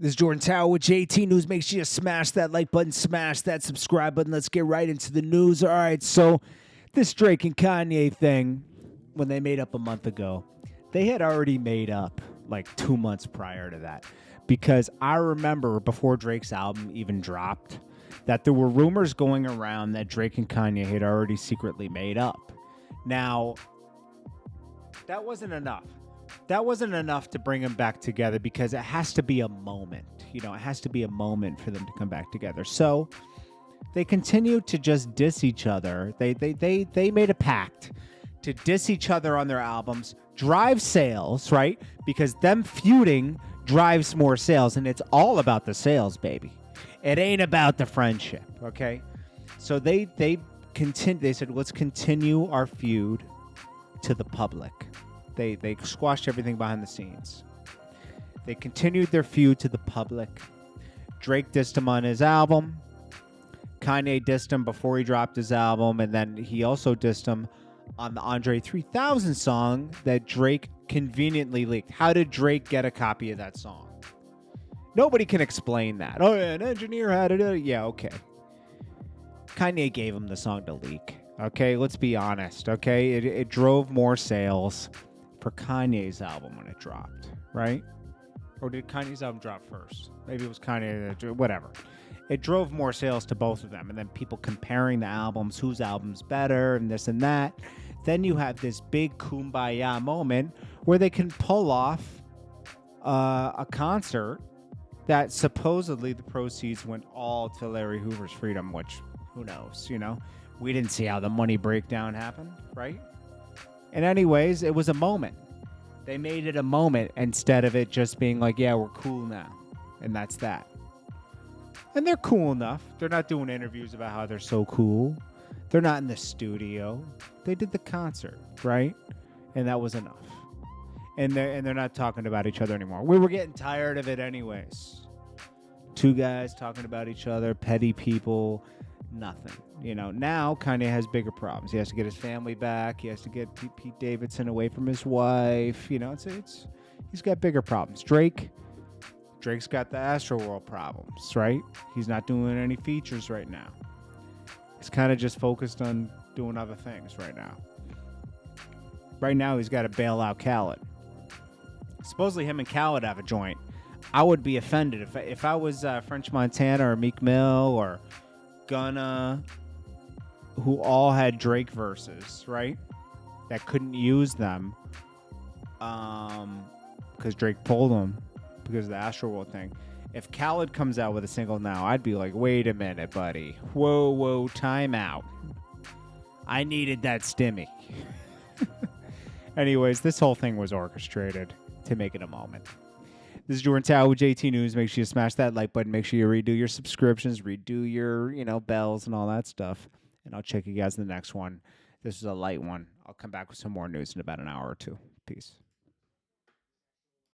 This is Jordan Tower with JT News. Make sure you smash that like button, smash that subscribe button. Let's get right into the news. All right, so this Drake and Kanye thing, when they made up a month ago, they had already made up like 2 months prior to that. Because I remember before Drake's album even dropped, that there were rumors going around that Drake and Kanye had already secretly made up. Now, that wasn't enough. That wasn't enough to bring them back together because it has to be a moment. You know, it has to be a moment for them to come back together. So they continued to just diss each other. They made a pact to diss each other on their albums, drive sales, right? Because them feuding drives more sales, and it's all about the sales, baby. It ain't about the friendship, okay? So they said, let's continue our feud to the public. They squashed everything behind the scenes. They continued their feud to the public. Drake dissed him on his album. Kanye dissed him before he dropped his album, and then he also dissed him on the Andre 3000 song that Drake conveniently leaked. How did Drake get a copy of that song? Nobody can explain that. Oh, yeah, an engineer had it. Yeah, okay. Kanye gave him the song to leak. Okay, let's be honest. Okay, it drove more sales for Kanye's album when it dropped, right? Or did Kanye's album drop first? Maybe it was Kanye, whatever. It drove more sales to both of them, and then people comparing the albums, whose album's better, and this and that. Then you have this big kumbaya moment where they can pull off a concert that supposedly the proceeds went all to Larry Hoover's freedom, which, who knows, you know? We didn't see how the money breakdown happened, right? And anyways, it was a moment. They made it a moment instead of it just being like, yeah, we're cool now. And that's that. And they're cool enough. They're not doing interviews about how they're so cool. They're not in the studio. They did the concert, right? And that was enough. And they're not talking about each other anymore. We were getting tired of it anyways. Two guys talking about each other, petty people, nothing. You know, now Kanye has bigger problems. He has to get his family back. He has to get Pete Davidson away from his wife. You know, it's he's got bigger problems. Drake's got the Astroworld problems, right? He's not doing any features right now. He's kind of just focused on doing other things right now. Right now, he's got to bail out Khaled. Supposedly, him and Khaled have a joint. I would be offended if I was French Montana or Meek Mill or Gunna, who all had Drake verses, right? That couldn't use them because Drake pulled them because of the Astroworld thing. If Khaled comes out with a single now, I'd be like, wait a minute, buddy. Whoa, time out. I needed that stimmy. Anyways, this whole thing was orchestrated to make it a moment. This is Jordan Tower with JT News. Make sure you smash that like button. Make sure you redo your subscriptions, redo your, bells and all that stuff. And I'll check you guys in the next one. This is a light one. I'll come back with some more news in about an hour or two. Peace.